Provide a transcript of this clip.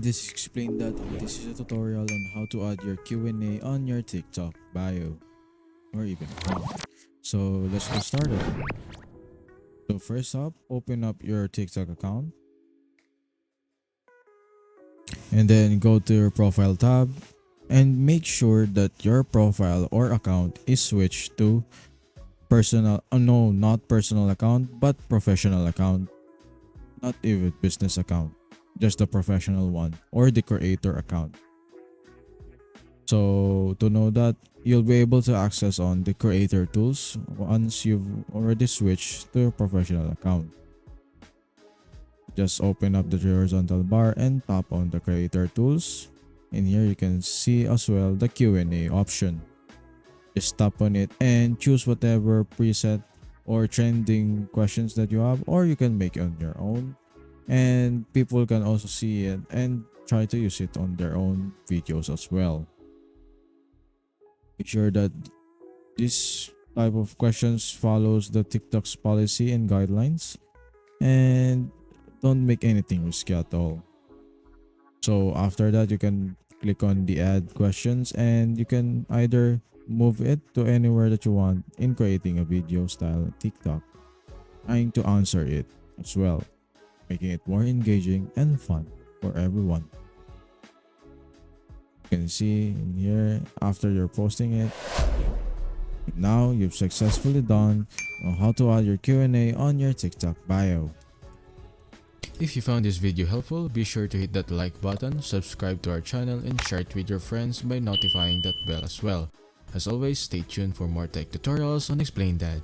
this is Explain That. This is a tutorial on how to add your Q&A on your TikTok bio or even account. So let's get started. So first up, open up your TikTok account and then go to your profile tab and make sure that your profile or account is switched to personal, no, not personal account, but professional account, not even business account, just the professional one or the creator account. So to know that, you'll be able to access on the creator tools once you've already switched to your professional account. Just open up the horizontal bar and tap on the creator tools. In here you can see as well the Q&A option. Just tap on it and choose whatever preset or trending questions that you have, or you can make it on your own and people can also see it and try to use it on their own videos as well. Make sure that this type of questions follows the TikTok's policy and guidelines, and don't make anything risky at all. So after that, you can click on the add questions and you can either move it to anywhere that you want in creating a video style TikTok, trying to answer it as well, making it more engaging and fun for everyone. You can see in here after you're posting it. Now you've successfully done on how to add your Q&A on your TikTok bio. If you found this video helpful, be sure to hit that like button, subscribe to our channel, and share it with your friends by notifying that bell as well. As always, stay tuned for more tech tutorials on Explain That.